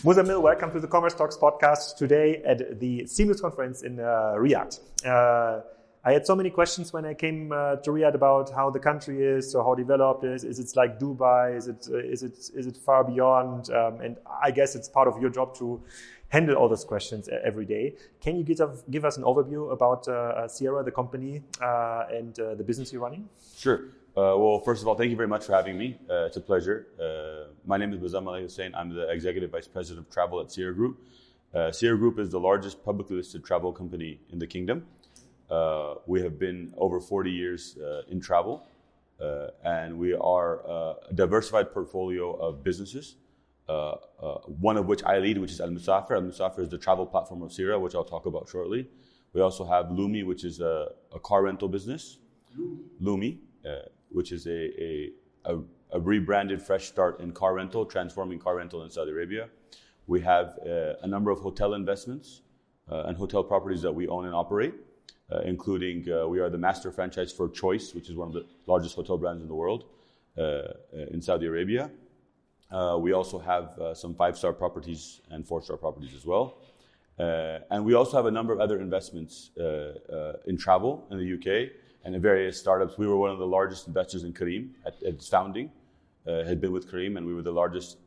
Muzzammil, welcome to the Commerce Talks podcast today at the Seamless conference in Riyadh. I had so many questions when I came to Riyadh about how the country is, so how developed it is it like Dubai, is it far beyond, and I guess it's part of your job to handle all those questions every day. Can you give us an overview about Seera, the company, and the business you're running? Sure. Well, first of all, thank you very much for having me. It's a pleasure. My name is Muzzammil Ahussain. I'm the Executive Vice President of Travel at Seera Group. Seera Group is the largest publicly listed travel company in the kingdom. We have been over 40 years in travel, and we are a diversified portfolio of businesses, one of which I lead, which is Al-Musafir. Al-Musafir is the travel platform of Seera, which I'll talk about shortly. We also have Lumi, which is a car rental business. Lumi, which is a rebranded fresh start in car rental, transforming car rental in Saudi Arabia. We have a number of hotel investments and hotel properties that we own and operate, including we are the master franchise for Choice, which is one of the largest hotel brands in the world in Saudi Arabia. We also have some 5-star properties and 4-star properties as well. And we also have a number of other investments in travel in the UK and in various startups. We were one of the largest investors in Careem at its founding, had been with Careem, and we were the largest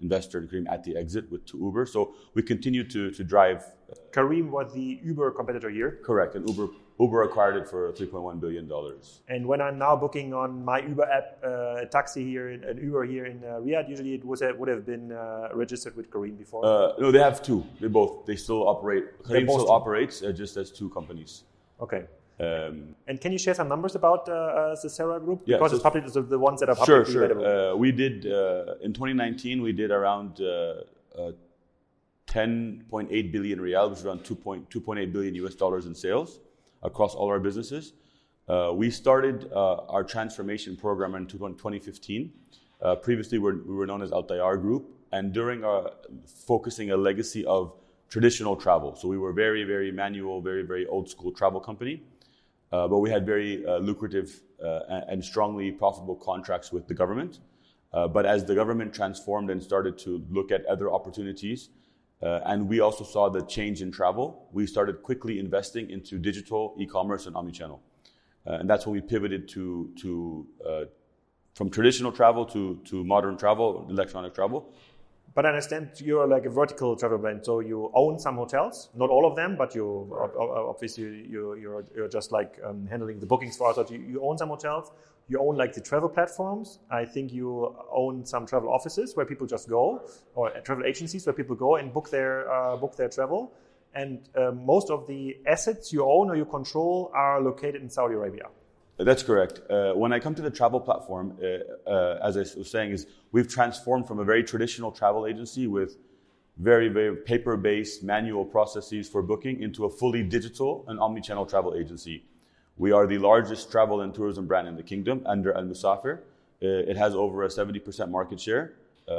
investor in Careem at the exit with Uber. So we continue to drive. Careem was the Uber competitor here? Correct, and Uber acquired it for $3.1 billion. And when I'm now booking on my Uber app, a taxi here, an Uber here in Riyadh, usually it would have been registered with Careem before? No, they have two. They still operate. Careem still operates just as two companies. Okay. And can you share some numbers about the Seera Group? Yeah, because it's public, the ones that are publicly available. We did, in 2019, we did around 10.8 billion riyal, which is around $2.8 billion US dollars in sales across all our businesses. We started our transformation program in 2015. Previously, we were known as Al Tayyar Group, and during our focusing a legacy of traditional travel. So we were very, very manual, very, very old school travel company. But we had very lucrative and strongly profitable contracts with the government. But as the government transformed and started to look at other opportunities, and we also saw the change in travel, we started quickly investing into digital, e-commerce, and omnichannel. And that's when we pivoted from traditional travel to modern travel, electronic travel. But I understand you're like a vertical travel brand, so you own some hotels, not all of them, but you obviously you're just like handling the bookings for us. So you own some hotels, you own like the travel platforms. I think you own some travel offices where people just go, or travel agencies where people go and book their travel. And most of the assets you own or you control are located in Saudi Arabia. That's correct. When I come to the travel platform, as I was saying, is we've transformed from a very traditional travel agency with very, very paper-based manual processes for booking into a fully digital and omnichannel travel agency. We are the largest travel and tourism brand in the kingdom under Al-Musafir. It has over a 70% market share.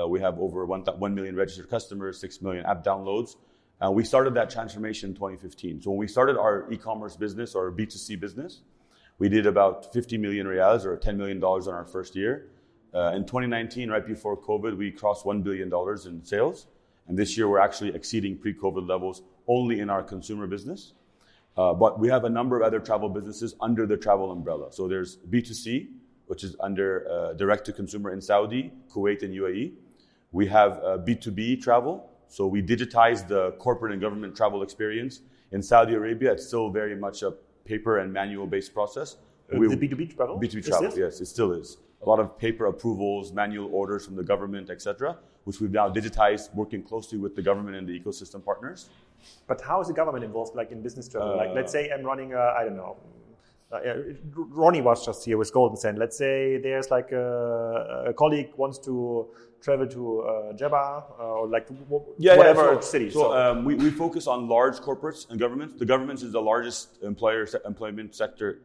We have over 1 million registered customers, 6 million app downloads. And we started that transformation in 2015. So when we started our e-commerce business or B2C business, we did about 50 million riyals or $10 million in our first year. In 2019, right before COVID, we crossed $1 billion in sales. And this year, we're actually exceeding pre-COVID levels only in our consumer business. But we have a number of other travel businesses under the travel umbrella. So there's B2C, which is under direct-to-consumer in Saudi, Kuwait, and UAE. We have B2B travel. So we digitize the corporate and government travel experience. In Saudi Arabia, it's still very much a paper and manual-based process. The B2B travel? B2B travel, yes, it still is. A lot of paper approvals, manual orders from the government, etc., which we've now digitized, working closely with the government and the ecosystem partners. But how is the government involved, like in business travel? Like, let's say I'm running I don't know. Ronnie was just here with Golden Sand. Let's say there's like a colleague wants to travel to Jeddah or like whatever city. So we focus on large corporates and governments. The government is the largest employment sector,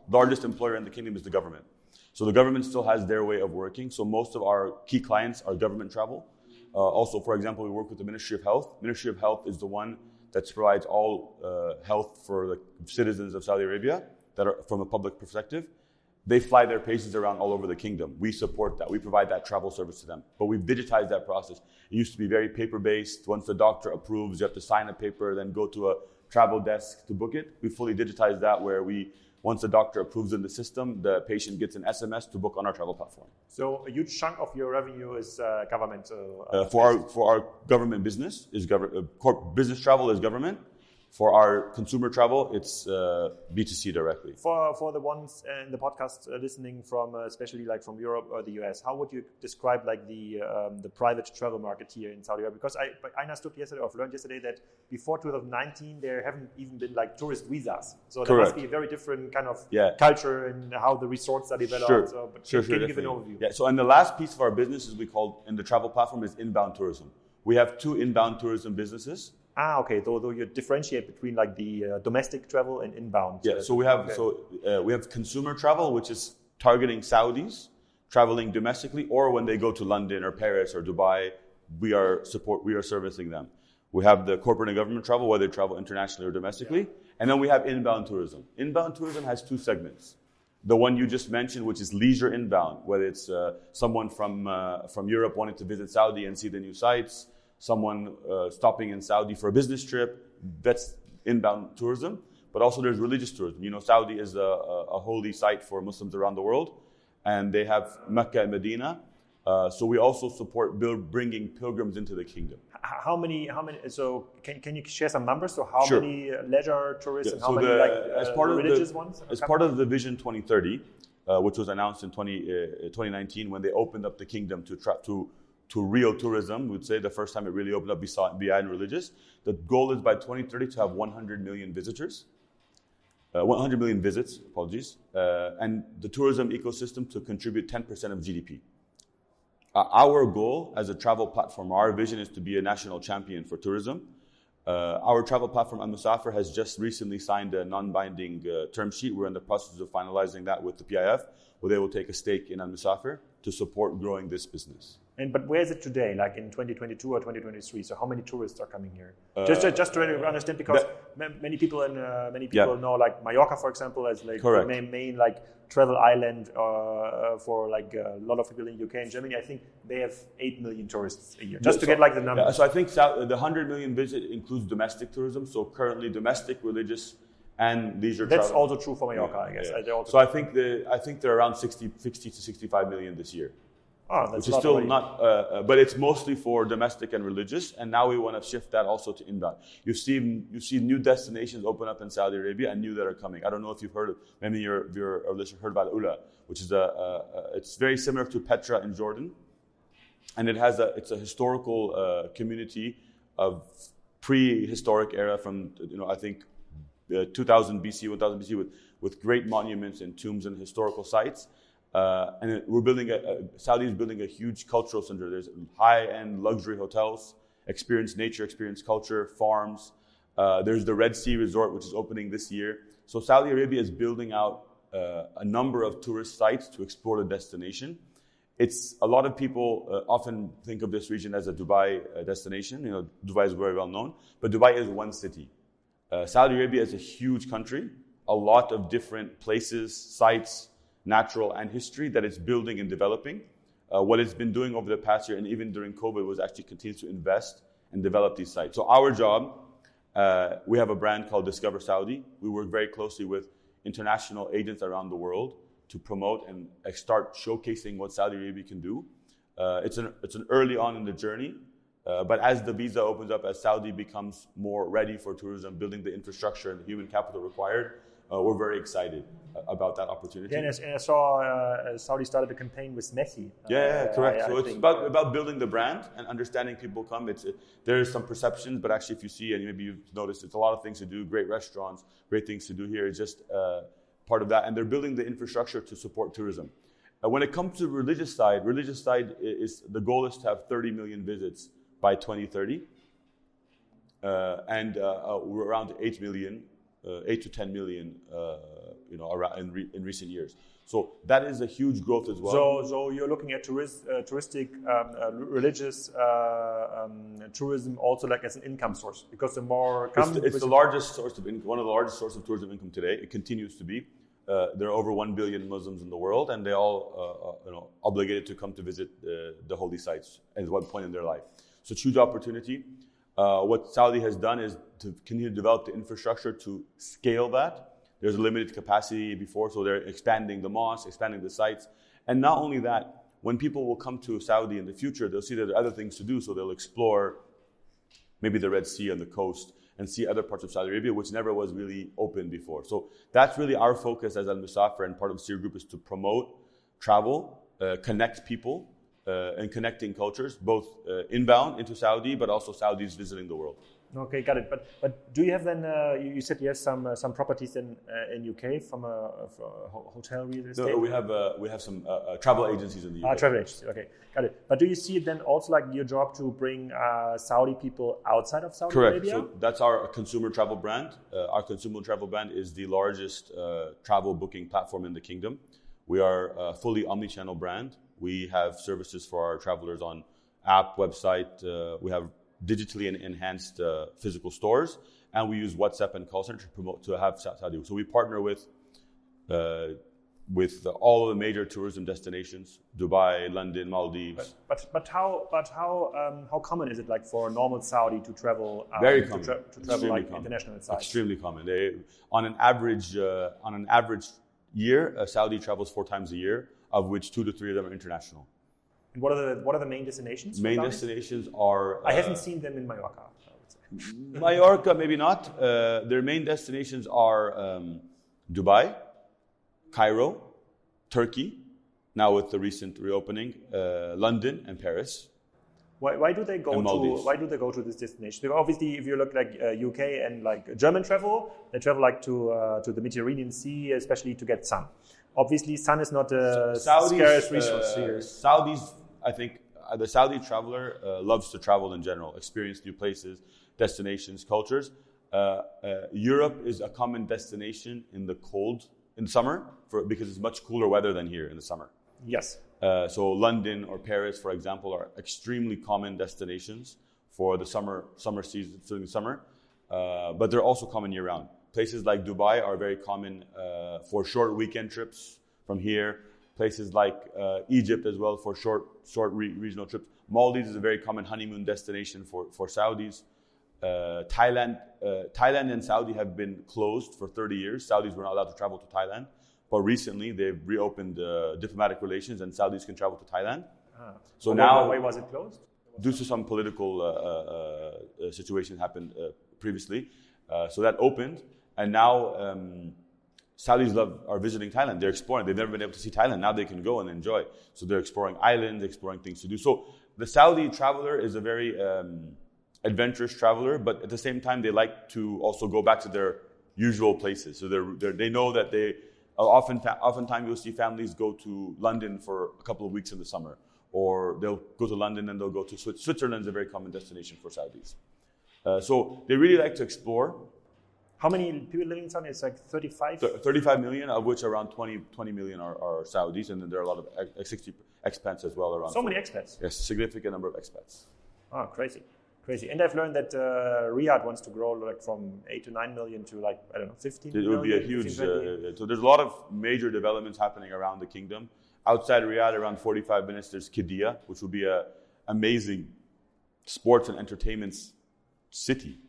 largest employer in the kingdom is the government. So the government still has their way of working. So most of our key clients are government travel. Also, for example, we work with the Ministry of Health. Ministry of Health is the one that provides all health for the citizens of Saudi Arabia that are from a public perspective. They fly their patients around all over the kingdom. We support that. We provide that travel service to them. But we've digitized that process. It used to be very paper-based. Once the doctor approves, you have to sign a paper, then go to a travel desk to book it. We fully digitized that where once the doctor approves in the system, the patient gets an SMS to book on our travel platform. So a huge chunk of your revenue is government. For our government business, business travel is government. For our consumer travel, it's B2C directly. For the ones in the podcast listening from, especially like from Europe or the US, how would you describe like the private travel market here in Saudi Arabia? Because I understood yesterday, or learned yesterday, that before 2019 there haven't even been like tourist visas. So there must be a very different kind of culture in how the resorts are developed. Sure. So, but can you give an overview? Yeah. So, and the last piece of our business is we call in the travel platform is inbound tourism. We have 2 inbound tourism businesses. Okay. Though you differentiate between like the domestic travel and inbound. Yeah. So we have we have consumer travel, which is targeting Saudis traveling domestically, or when they go to London or Paris or Dubai, we are servicing them. We have the corporate and government travel, whether they travel internationally or domestically, and then we have inbound tourism. Inbound tourism has 2 segments. The one you just mentioned, which is leisure inbound, whether it's someone from Europe wanting to visit Saudi and see the new sites. Someone stopping in Saudi for a business trip, that's inbound tourism. But also there's religious tourism. You know, Saudi is a holy site for Muslims around the world, and they have Mecca and Medina. So we also support bringing pilgrims into the kingdom. How many? So can you share some numbers? So how many leisure tourists and how so many religious ones? As part of the Vision 2030, which was announced in 2019 when they opened up the kingdom to real tourism, we'd say the first time it really opened up beyond religious. The goal is by 2030 to have 100 million visitors, 100 million visits, and the tourism ecosystem to contribute 10% of GDP. Our goal as a travel platform, our vision is to be a national champion for tourism. Our travel platform, Al-Musafir, has just recently signed a non-binding term sheet. We're in the process of finalizing that with the PIF, where they will take a stake in Al-Musafir to support growing this business. But where is it today, like in 2022 or 2023? So how many tourists are coming here? Just to understand, because many people know like Mallorca, for example, as like the main like travel island for like a lot of people in UK and Germany. I think they have 8 million tourists a year. Just to get like the numbers. Yeah, so I think the 100 million visit includes domestic tourism. So currently domestic, religious, and leisure travel. That's also true for Mallorca, I guess. Yeah. So I think they're around 60 to 65 million this year. Which is still not, but it's mostly for domestic and religious, and now we want to shift that also to inbound. You've seen new destinations open up in Saudi Arabia and new that are coming. I don't know if you've heard, maybe your listeners heard about Ula, which is it's very similar to Petra in Jordan, and it's a historical community of prehistoric era from I think 2000 BC, 1000 BC with great monuments and tombs and historical sites. And we're building Saudi is building a huge cultural center. There's high-end luxury hotels, experience nature, experience culture, farms. There's the Red Sea Resort, which is opening this year. So Saudi Arabia is building out a number of tourist sites to explore the destination. A lot of people often think of this region as a Dubai destination. Dubai is very well known, but Dubai is one city. Saudi Arabia is a huge country, a lot of different places, sites, natural and history that it's building and developing. What it's been doing over the past year and even during COVID was actually continue to invest and develop these sites. So our job, we have a brand called Discover Saudi. We work very closely with international agents around the world to promote and start showcasing what Saudi Arabia can do. It's an early on in the journey, but as the visa opens up, as Saudi becomes more ready for tourism, building the infrastructure and the human capital required, we're very excited about that opportunity. Yeah, and I saw Saudi started a campaign with Messi. Correct. So it's about building the brand and understanding people come. There is some perceptions, but actually if you see, and maybe you've noticed, it's a lot of things to do, great restaurants, great things to do here. It's just part of that. And they're building the infrastructure to support tourism. When it comes to religious side is the goal is to have 30 million visits by 2030. And we're around 8 to 10 million, in recent years. So that is a huge growth as well. So you're looking at touristic, religious tourism also like as an income source, because the more it's the largest source of income, one of the largest sources of tourism income today. It continues to be. there are over 1 billion Muslims in the world, and they all obligated to come to visit the holy sites at one point in their life. So it's a huge opportunity. What Saudi has done is to continue to develop the infrastructure to scale that. There's a limited capacity before, so they're expanding the mosques, expanding the sites. And not only that, when people will come to Saudi in the future, they'll see that there are other things to do, so they'll explore maybe the Red Sea on the coast and see other parts of Saudi Arabia, which never was really open before. So that's really our focus as Al-Musafir, and part of the Seera Group is to promote travel, connect people, and connecting cultures, both inbound into Saudi, but also Saudis visiting the world. Okay, got it. But do you have then? You said you have some properties in UK from a hotel real estate. No, we have some travel agencies in the UK. Travel agencies. Okay, got it. But do you see it then also like your job to bring Saudi people outside of Saudi Arabia? Correct. So that's our consumer travel brand. Our consumer travel brand is the largest travel booking platform in the kingdom. We are a fully omnichannel brand. We have services for our travelers on app, website. We have digitally enhanced physical stores, and we use WhatsApp and call center to have Saudi. So we partner with all of the major tourism destinations: Dubai, London, Maldives. But how common is it like for a normal Saudi to travel? Very common. To travel like international sites. Extremely common. On an average year, a Saudi travels 4 times a year, of which 2 to 3 of them are international. And what are the main destinations? Main destinations are... I haven't seen them in Mallorca, I would say. Mallorca, maybe not. Their main destinations are Dubai, Cairo, Turkey, now with the recent reopening, London and Paris. Why do they go to this destination? Because obviously, if you look like UK and like German travel, they travel like to the Mediterranean Sea, especially to get sun. Obviously, sun is not a scarce resource here. Saudis, I think, the Saudi traveler loves to travel in general, experience new places, destinations, cultures. Europe is a common destination in summer, because it's much cooler weather than here in the summer. Yes. So London or Paris, for example, are extremely common destinations for the summer season, during the summer. But they're also common year-round. Places like Dubai are very common for short weekend trips from here. Places like Egypt as well for short regional trips. Maldives is a very common honeymoon destination for Saudis. Thailand and Saudi have been closed for 30 years. Saudis were not allowed to travel to Thailand. But recently, they've reopened diplomatic relations, and Saudis can travel to Thailand. So now, why was it closed? Due to some political situation happened previously, so that opened, and now Saudis are visiting Thailand. They're exploring. They've never been able to see Thailand. Now they can go and enjoy. So they're exploring islands, exploring things to do. So the Saudi traveler is a very adventurous traveler, but at the same time, they like to also go back to their usual places. So they know that they. Oftentimes you'll see families go to London for a couple of weeks in the summer, or they'll go to London and they'll go to Switzerland is a very common destination for Saudis. So they really like to explore. How many people living in Saudi? It's like 35? 35 million, of which around 20 million are Saudis, and then there are a lot of 60 expats as well around. So many expats? Yes, significant number of expats. Oh, crazy. And I've learned that Riyadh wants to grow like from 8 to 9 million to like, I don't know, 15 million. It would be a huge... so there's a lot of major developments happening around the kingdom. Outside Riyadh, around 45 minutes, there's Qiddiya, which will be an amazing sports and entertainment city.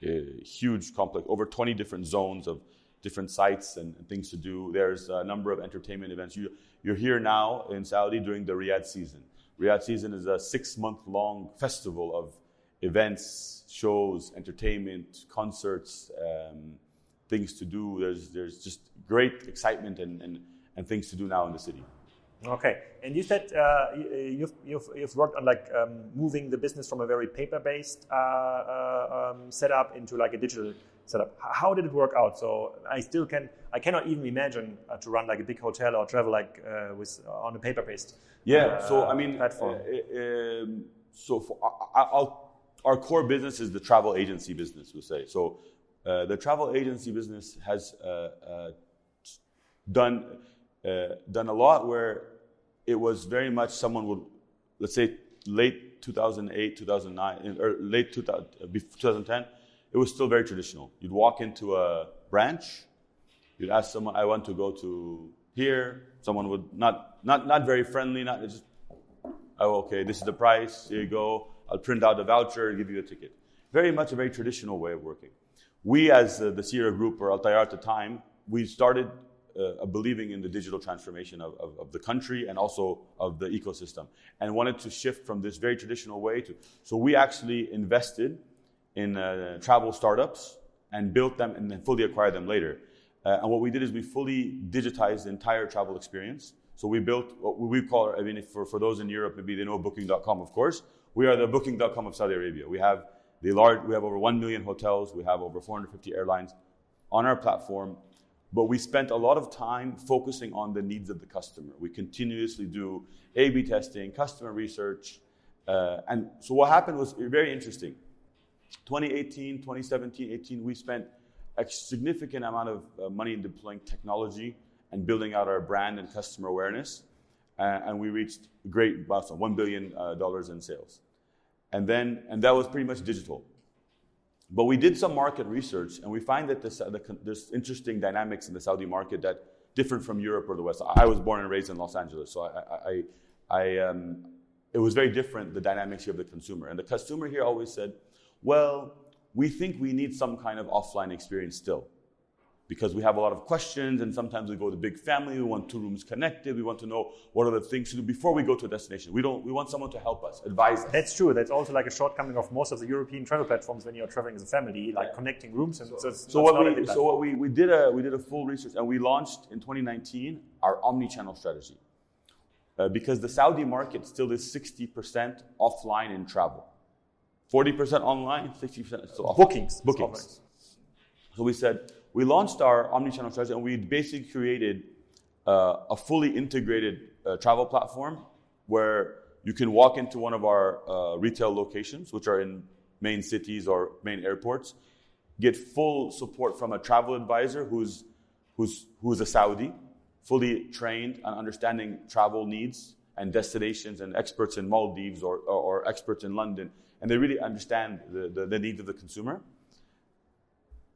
A huge complex, over 20 different zones of different sites and things to do. There's a number of entertainment events. You're here now in Saudi during the Riyadh season. Riyadh season is a 6-month-long festival of events, shows, entertainment, concerts, things to do. There's just great excitement and things to do now in the city. Okay, and you said you've worked on like moving the business from a very paper-based setup into like a digital setup. How did it work out? So I cannot even imagine to run like a big hotel or travel like on a paper-based platform. Our core business is the travel agency business, we'll say. So the travel agency business has done a lot where it was very much someone would, let's say, late 2008, 2009, or late 2010, it was still very traditional. You'd walk into a branch, You'd ask someone, I want to go to here. Someone would not very friendly, not just, oh, okay, this is the price, here you go. I'll print out a voucher, give you a ticket. Very much a very traditional way of working. We, as the Seera Group, or Al Tayyar at the time, we started believing in the digital transformation of the country and also of the ecosystem, and wanted to shift from this very traditional way to. So we actually invested in travel startups and built them and then fully acquired them later. And what we did is we fully digitized the entire travel experience. So we built what we call, I mean, for those in Europe, maybe they know Booking.com, of course. We are the Booking.com of Saudi Arabia. We have over 1 million hotels. We have over 450 airlines on our platform. But we spent a lot of time focusing on the needs of the customer. We continuously do A/B testing, customer research. And so what happened was very interesting. 2018, 2017, 18, we spent a significant amount of money in deploying technology and building out our brand and customer awareness. And we reached a great milestone, $1 billion in sales. And that was pretty much digital. But we did some market research, and we find that there's interesting dynamics in the Saudi market that different from Europe or the West. I was born and raised in Los Angeles, so it was very different, the dynamics here of the consumer. And the consumer here always said, well, we think we need some kind of offline experience still, because we have a lot of questions, and sometimes we go to big family, we want 2 rooms connected, we want to know what are the things to do before we go to a destination. We want someone to help us, advise us. That's true. That's also like a shortcoming of most of the European travel platforms when you're traveling as a family, like connecting rooms. And so what we did a full research, and we launched in 2019 our omnichannel strategy, because the Saudi market still is 60% offline in travel. 40% online, 60% is still offline. Bookings. So we said, we launched our omnichannel strategy, and we basically created a fully integrated travel platform where you can walk into one of our retail locations, which are in main cities or main airports, get full support from a travel advisor who's a Saudi, fully trained on understanding travel needs and destinations, and experts in Maldives or experts in London, and they really understand the needs of the consumer.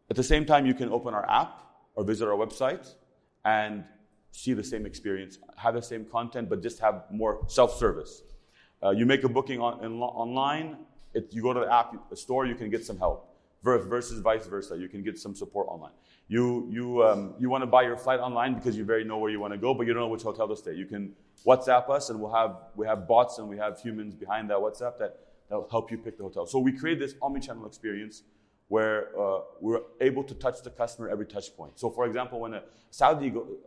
At the same time, you can open our app or visit our website and see the same experience, have the same content, but just have more self-service. You make a booking online, you go to the app store, you can get some help, versus vice versa. You can get some support online. You want to buy your flight online because you know where you want to go, but you don't know which hotel to stay. You can WhatsApp us, and we have bots and we have humans behind that WhatsApp that will help you pick the hotel. So we create this omnichannel experience where we're able to touch the customer every touch point. So for example, when a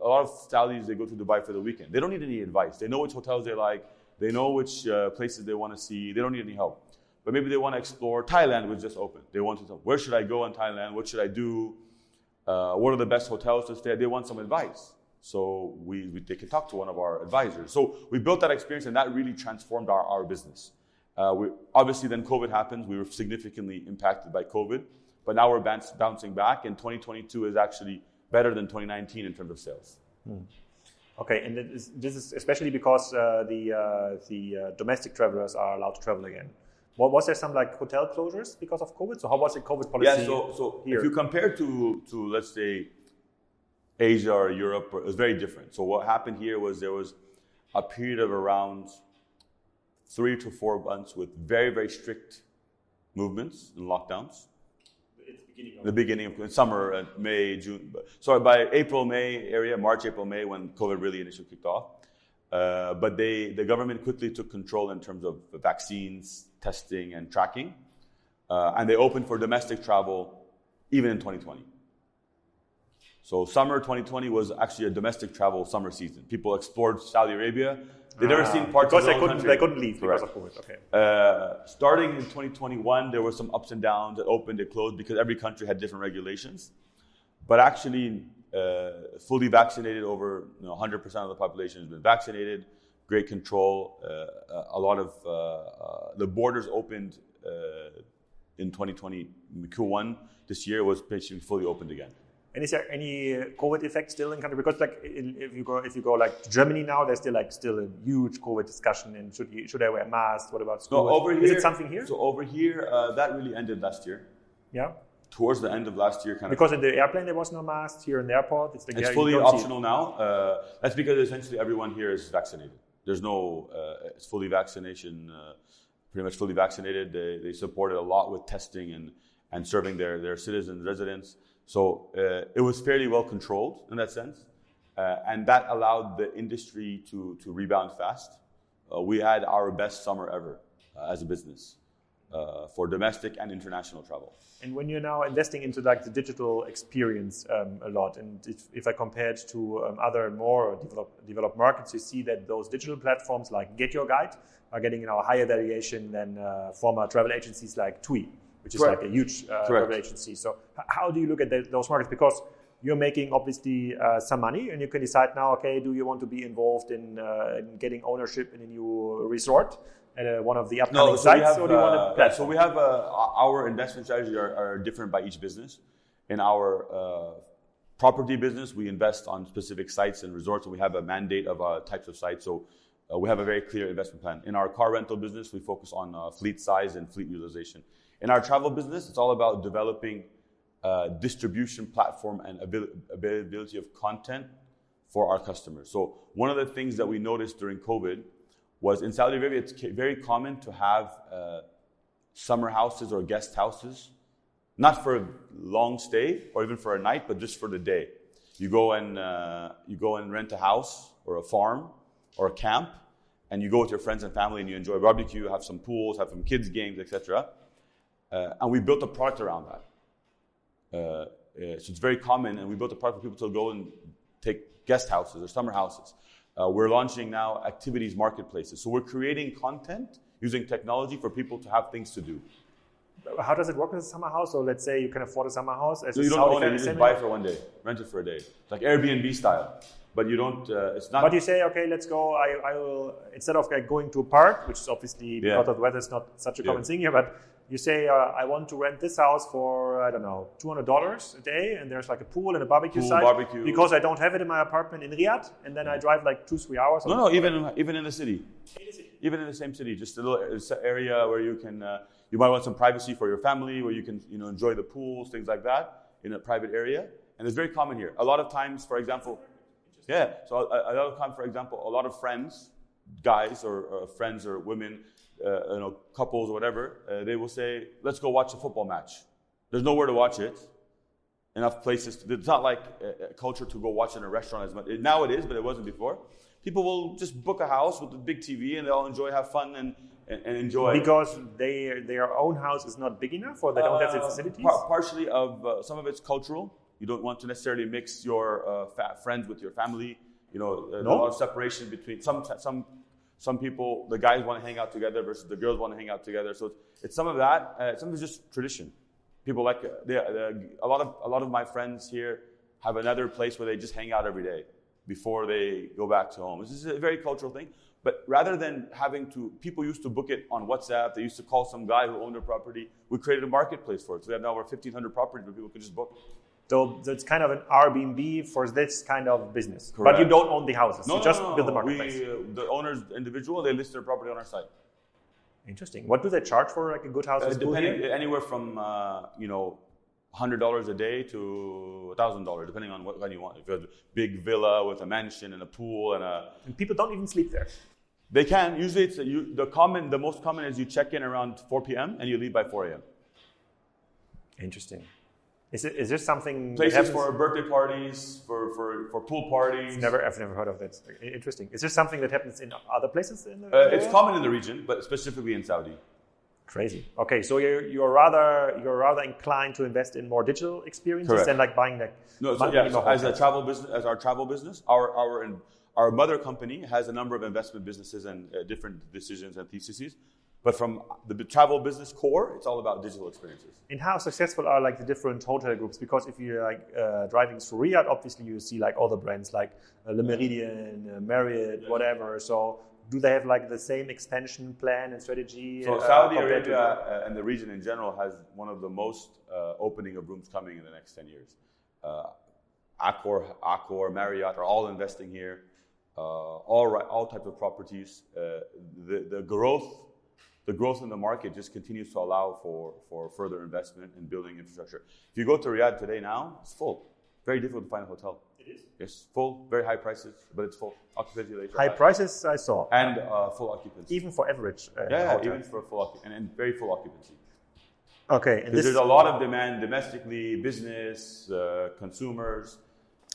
lot of Saudis, they go to Dubai for the weekend. They don't need any advice. They know which hotels they like. They know which places they want to see. They don't need any help. But maybe they want to explore. Thailand was just open. They want to know, where should I go in Thailand? What should I do? What are the best hotels to stay at? They want some advice. So they can talk to one of our advisors. So we built that experience, and that really transformed our business. Obviously, then COVID happened. We were significantly impacted by COVID, but now we're bouncing back, and 2022 is actually better than 2019 in terms of sales. Okay, and this is especially because the domestic travelers are allowed to travel again. Was there some hotel closures because of COVID? So how was the COVID policy? Yeah, so here? If you compare to let's say Asia or Europe, it was very different. So what happened here was there was a period of around 3 to 4 months with very, very strict movements and lockdowns. The beginning of summer, May, June. Sorry, by April, May area, March, April, May, when COVID really initially kicked off. But the government quickly took control in terms of vaccines, testing, and tracking. And they opened for domestic travel even in 2020. So summer 2020 was actually a domestic travel summer season. People explored Saudi Arabia. They'd never seen parts of the country. They couldn't leave because of COVID. Okay. Starting in 2021, there were some ups and downs. It opened, it closed, because every country had different regulations. But actually, fully vaccinated, over 100% of the population has been vaccinated. Great control. A lot of the borders opened in 2020. Q1 this year was basically fully opened again. And is there any COVID effect still in country? Because if you go to Germany now, there's still a huge COVID discussion. And should I wear masks? What about school? So over here, is it something here? So over here, that really ended last year. Yeah. towards the end of last year, because in the airplane there was no mask. Here in the airport, it's fully optional now. That's because essentially everyone here is vaccinated. There's no, it's fully vaccination, pretty much fully vaccinated. They supported a lot with testing and serving their citizens, residents. So it was fairly well controlled in that sense. And that allowed the industry to rebound fast. We had our best summer ever as a business for domestic and international travel. And when you're now investing into like the digital experience a lot, and if I compare it to other more developed markets, you see that those digital platforms like Get Your Guide are getting a higher valuation than former travel agencies like TUI, which is like a huge travel agency. So how do you look at those markets? Because you're making obviously some money, and you can decide now, okay, do you want to be involved in getting ownership in a new resort at one of the upcoming sites, or do you want to? So we have our investment strategies are different by each business. In our property business, we invest on specific sites and resorts, and we have a mandate of types of sites. So we have a very clear investment plan. In our car rental business, we focus on fleet size and fleet utilization. In our travel business, it's all about developing distribution platform and availability of content for our customers. So one of the things that we noticed during COVID was in Saudi Arabia, it's very common to have summer houses or guest houses, not for a long stay or even for a night, but just for the day. You go and rent a house or a farm or a camp, and you go with your friends and family and you enjoy barbecue, have some pools, have some kids games, etc. And we built a product around that. So it's very common, and we built a product for people to go and take guest houses or summer houses. We're launching now activities marketplaces. So we're creating content using technology for people to have things to do. How does it work with a summer house? So let's say you can afford a summer house. So you don't own it, you just buy it for one day, rent it for a day. It's like Airbnb style. But you don't, it's not... But you say, okay, let's go, I will, instead of going to a park, which is obviously, because of the weather, it's not such a common thing here, but you say, I want to rent this house for, I don't know, $200 a day, and there's like a pool and a barbecue site. Because I don't have it in my apartment in Riyadh, and then I drive like 2-3 hours. No, even in the city. Even in the same city, just a little area where you can, you might want some privacy for your family, where you can, enjoy the pools, things like that, in a private area. And it's very common here. A lot of times, for example, so a lot of time, for example, a lot of friends, guys or friends or women, couples or whatever, they will say, let's go watch a football match. There's nowhere to watch it. Enough places. It's not like a culture to go watch in a restaurant as much. Now it is, but it wasn't before. People will just book a house with a big TV and they'll enjoy, have fun and enjoy. Because their own house is not big enough, or they don't have the facilities? Partially some of it's cultural. You don't want to necessarily mix your friends with your family. There's a lot of separation between some people. The guys want to hang out together versus the girls want to hang out together. So it's some of that. Some of it's just tradition. People like a lot of my friends here have another place where they just hang out every day before they go back to home. This is a very cultural thing. But rather than people used to book it on WhatsApp. They used to call some guy who owned their property. We created a marketplace for it. So we have now over 1,500 properties where people can just book. So it's kind of an Airbnb for this kind of business. Correct. But you don't own the houses. No, you just build the marketplace. The owners, individual, they list their property on our site. Interesting. What do they charge for like a good house? Anywhere from $100 a day to $1,000, depending on what kind you want. If you have a big villa with a mansion and a pool and people don't even sleep there. They can. Usually, the most common is you check in around 4 p.m. and you leave by 4 a.m. Interesting. Is there something places for birthday parties, for pool parties? I've never heard of that. Interesting. Is there something that happens in other places in the It's common in the region, but specifically in Saudi. Crazy. Okay, so you're rather inclined to invest in more digital experiences than like buying like. No, as our travel business, our mother company has a number of investment businesses and different decisions and theses. But from the travel business core, it's all about digital experiences. And how successful are like the different hotel groups? Because if you're like driving through Riyadh, obviously you see like all the brands like Le Méridien, Marriott, whatever. So do they have like the same expansion plan and strategy? So Saudi Arabia and the region in general has one of the most opening of rooms coming in the next 10 years. Accor, Marriott are all investing here. All types of properties. The growth the growth in the market just continues to allow for further investment in building infrastructure. If you go to Riyadh today now, it's full. Very difficult to find a hotel. It is? Yes, full, very high prices, but it's full. Occupancy rates are high prices, I saw. And full occupancy. Even for average even for full occupancy, and very full occupancy. Okay. Because there's a lot of demand domestically, business, consumers.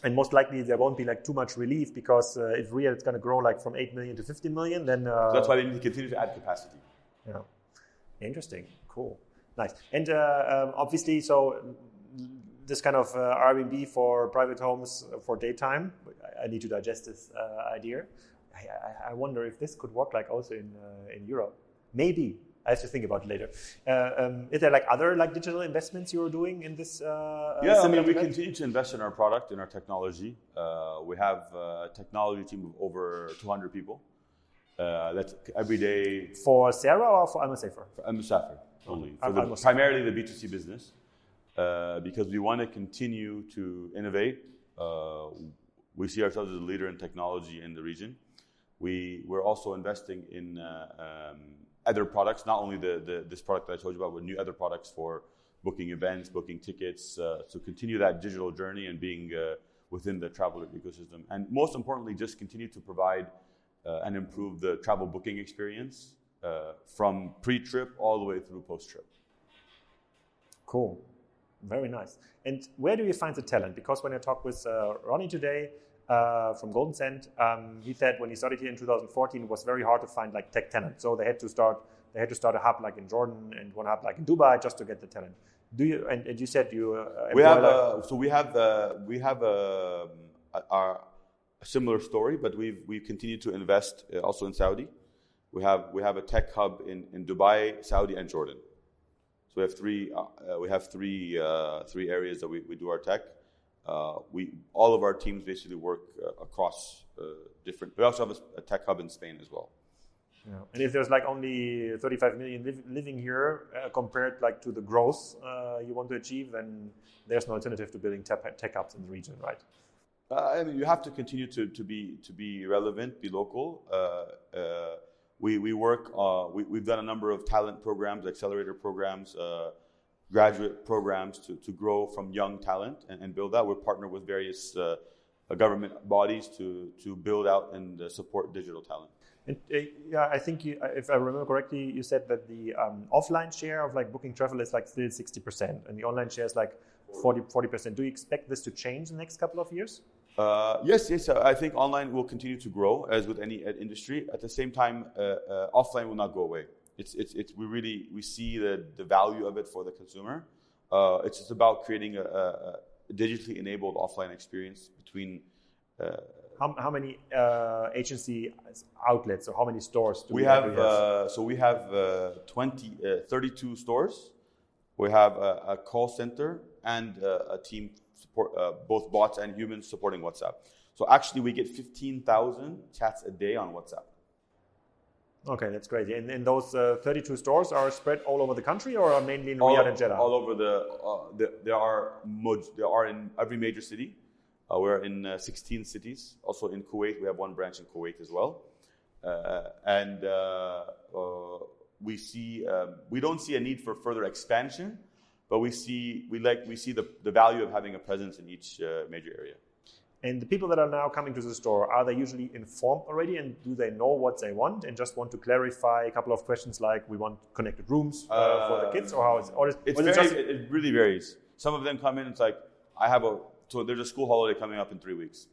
And most likely there won't be like too much relief because if Riyadh is going to grow like from 8 million to 50 million, then... So that's why they need to continue to add capacity. Yeah. Interesting. Cool. Nice. And obviously, so this kind of Airbnb for private homes for daytime, I need to digest this idea. I wonder if this could work like also in Europe. Maybe. I have to think about it later. Is there like other like digital investments you're doing in this? We continue to invest in our product, in our technology. We have a technology team of over 200 people. That's every day. For Seera or for Al-Musafir? For Al-Musafir only. Primarily the B2C business. Because we want to continue to innovate. We see ourselves as a leader in technology in the region. We're also investing in other products, not only this product that I told you about, but new other products for booking events, booking tickets, to continue that digital journey and being within the traveler ecosystem. And most importantly, just continue to provide and improve the travel booking experience from pre-trip all the way through post-trip. Cool. Very nice. And where do you find the talent? Because when I talked with Ronnie today from Golden Sand, he said when he started here in 2014, it was very hard to find like tech talent. So they had to start a hub like in Jordan and one hub like in Dubai just to get the talent. Do you? And you said you. We have a similar story, but we've continued to invest also in Saudi. We have a tech hub in Dubai, Saudi, and Jordan. So we have three areas that we do our tech. All of our teams basically work across different. We also have a tech hub in Spain as well. Yeah. And if there's like only 35 million living here compared like to the growth you want to achieve, then there's no alternative to building tech hubs in the region, right? You have to continue to be relevant, be local. We work. We've done a number of talent programs, accelerator programs, graduate programs to grow from young talent and build that. We partner with various government bodies to build out and support digital talent. And I think if I remember correctly, you said that the offline share of like booking travel is like still 60%, and the online share is like 40%. Do you expect this to change in the next couple of years? Yes. I think online will continue to grow, as with any industry. At the same time, offline will not go away. We see the value of it for the consumer. It's just about creating a digitally enabled offline experience between. How many agency outlets or how many stores do we have? So we have 32 stores. We have a call center and a team support, both bots and humans supporting WhatsApp. So actually we get 15,000 chats a day on WhatsApp. Okay, that's crazy. And those 32 stores are spread all over the country or are mainly in Riyadh and Jeddah? All over there are in every major city. We're in 16 cities. Also in Kuwait, we have one branch in Kuwait as well. We don't see a need for further expansion, but we see the value of having a presence in each major area. And the people that are now coming to the store, are they usually informed already, and do they know what they want and just want to clarify a couple of questions like we want connected rooms for the kids, or how is it really varies. Some of them come in, it's like so there's a school holiday coming up in 3 weeks.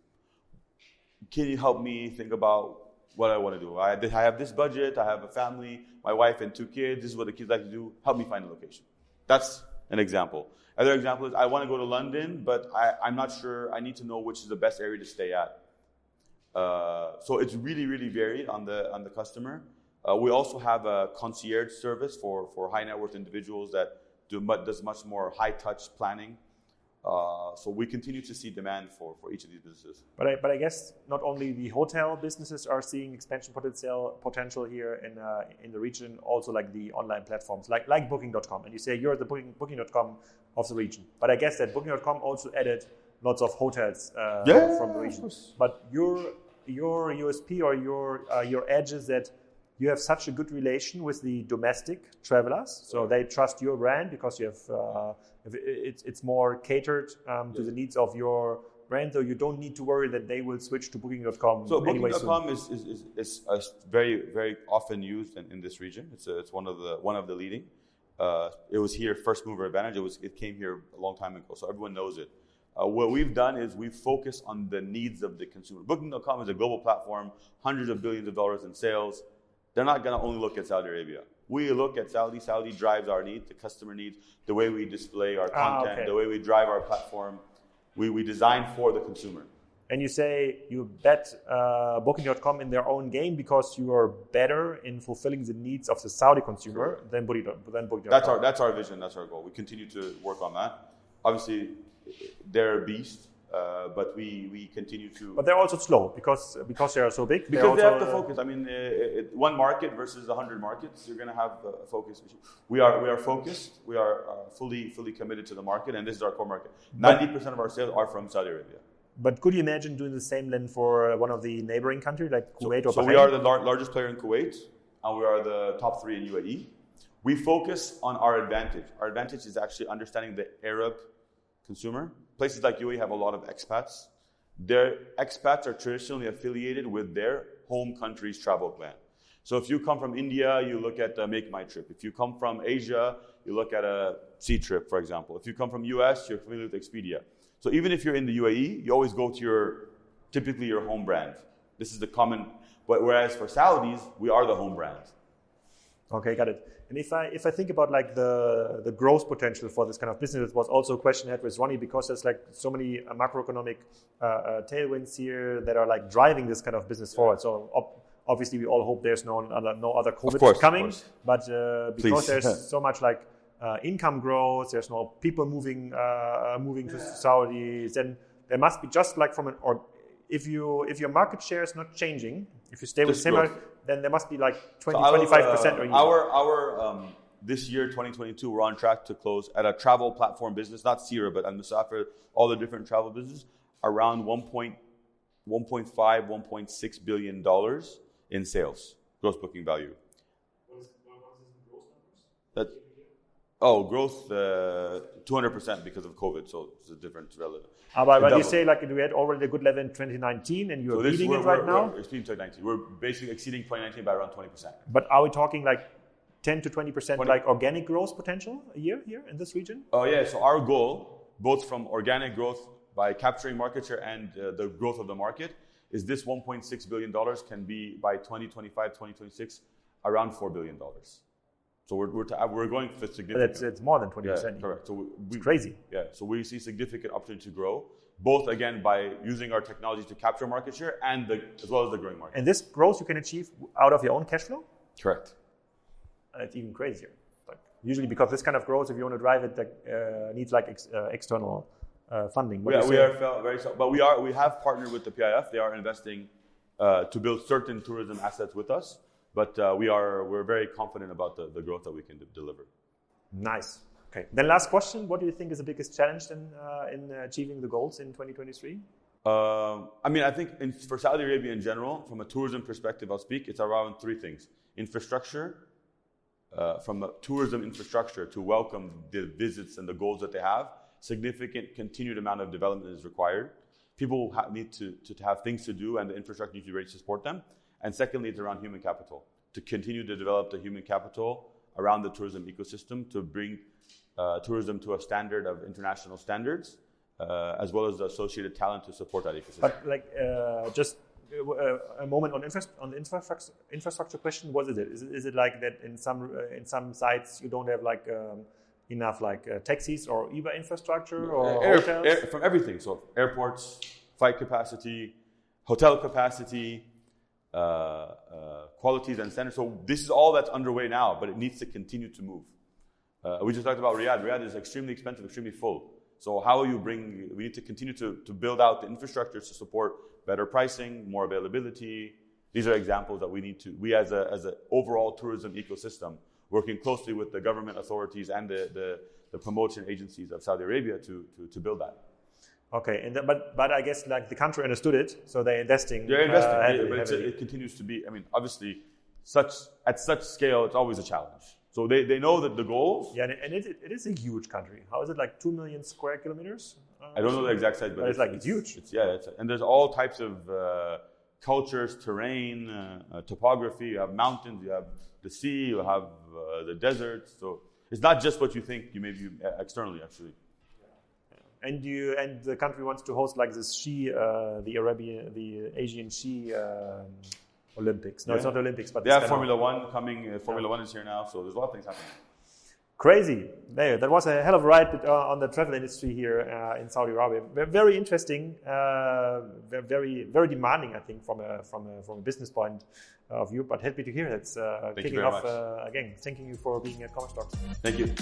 Can you help me think about what I want to do? I have this budget, I have a family, my wife and 2 kids, this is what the kids like to do, help me find a location. That's an example. Another example is I want to go to London, but I'm not sure, I need to know which is the best area to stay at. So it's really, really varied on the customer. We also have a concierge service for high net worth individuals that does much more high touch planning. So we continue to see demand for each of these businesses. But I guess not only the hotel businesses are seeing expansion potential here in the region, also like the online platforms like Booking.com. And you say you're the Booking.com of the region. But I guess that Booking.com also added lots of hotels from the region. But your USP or your edge is that you have such a good relation with the domestic travelers, so they trust your brand because you have it's more catered to the needs of your brand, so you don't need to worry that they will switch to Booking.com. So anyway Booking.com is very, very often used in this region. It's one of the leading. It was here, first mover advantage. It came here a long time ago, so everyone knows it. What we've done is we've focused on the needs of the consumer. Booking.com is a global platform, hundreds of billions of dollars in sales. They're not going to only look at Saudi Arabia. We look at Saudi. Saudi drives our needs, the customer needs, the way we display our content, the way we drive our platform. We design for the consumer. And you say you bet Booking.com in their own game because you are better in fulfilling the needs of the Saudi consumer than Booking.com. That's our vision. That's our goal. We continue to work on that. Obviously, they're a beast, but we continue to. But they're also slow because they are so big. Because they have to focus. I mean, one market versus 100 markets, you're going to have a focus issue. We are focused. We are fully committed to the market, and this is our core market. 90% of our sales are from Saudi Arabia. But could you imagine doing the same then for one of the neighboring countries like Kuwait or Bahrain? So we are the largest player in Kuwait, and we are the top 3 in UAE. We focus on our advantage. Our advantage is actually understanding the Arab consumer. Places like UAE have a lot of expats. Their expats are traditionally affiliated with their home country's travel plan. So if you come from India, you look at Make My Trip. If you come from Asia, you look at a Sea Trip, for example. If you come from US, you're familiar with Expedia. So even if you're in the UAE, you always go to typically your home brand. This is the common, but whereas for Saudis, we are the home brand. Okay, got it. And if I think about like the growth potential for this kind of business, it was also a question I had with Ronnie because there's like so many macroeconomic tailwinds here that are like driving this kind of business forward. So obviously we all hope there's no other COVID coming, but because there's so much like income growth, there's no people moving to Saudi, then there must be just like if your market share is not changing, if you stay with similar, then there must be like 25% or even. Our this year, 2022, we're on track to close at a travel platform business, not Seera, but Al-Musafir, all the different travel businesses, around $1.5, $1.6 billion in sales, gross booking value. What is in gross numbers? Growth 200% because of COVID, so it's a different relative. But you say like we had already a good level in 2019 and you're beating it right now? We're exceeding 2019. We're basically exceeding 2019 by around 20%. But are we talking like 10 to 20% like organic growth potential a year here in this region? Oh yeah, so our goal, both from organic growth by capturing market share and the growth of the market, is this $1.6 billion can be by 2025, 2026, around $4 billion. So we're going for significant. It's more than 20%. Yeah, correct. So it's crazy. Yeah. So we see significant opportunity to grow, both again by using our technology to capture market share and as well as the growing market. And this growth you can achieve out of your own cash flow? Correct. And it's even crazier. Like usually, because this kind of growth, if you want to drive it, needs like external funding. We are very, but we have partnered with the PIF. They are investing to build certain tourism assets with us. But we're very confident about the growth that we can deliver. Nice. Okay. Then last question: what do you think is the biggest challenge in achieving the goals in 2023? I think for Saudi Arabia in general, from a tourism perspective, I'll speak. It's around 3 things: infrastructure, from a tourism infrastructure to welcome the visits and the goals that they have. Significant continued amount of development is required. People need to have things to do, and the infrastructure needs to be ready to support them. And secondly, it's around human capital, to continue to develop the human capital around the tourism ecosystem, to bring tourism to a standard of international standards, as well as the associated talent to support that ecosystem. But like just a moment on the infrastructure question. What is it? Is it like that in some sites you don't have like enough like taxis or Uber infrastructure or hotels? From everything. So airports, flight capacity, hotel capacity, qualities and standards. So this is all that's underway now, but it needs to continue to move. We just talked about Riyadh. Riyadh is extremely expensive, extremely full. So we need to continue to build out the infrastructure to support better pricing, more availability. These are examples that we as an overall tourism ecosystem, working closely with the government authorities and the promotion agencies of Saudi Arabia to build that. Okay, but I guess like the country understood it, so they're investing. They're investing, but it continues to be. I mean, obviously, at such scale, it's always a challenge. So they know that the goals. Yeah, and it is a huge country. How is it, like 2 million square kilometers? I don't know the exact size, but it's huge. And there's all types of cultures, terrain, topography. You have mountains, you have the sea, you have the desert. So it's not just what you think you may view externally, actually. And the country wants to host like this the Asian ski Olympics. No, it's not Olympics, but they have Formula One coming. Formula One is here now, so there's a lot of things happening. Crazy. There, that was a hell of a ride on the travel industry here in Saudi Arabia. Very interesting, very very demanding, I think, from a business point of view. But happy to hear that's kicking off again. Thanking you for being at Commerce Talks. Thank you.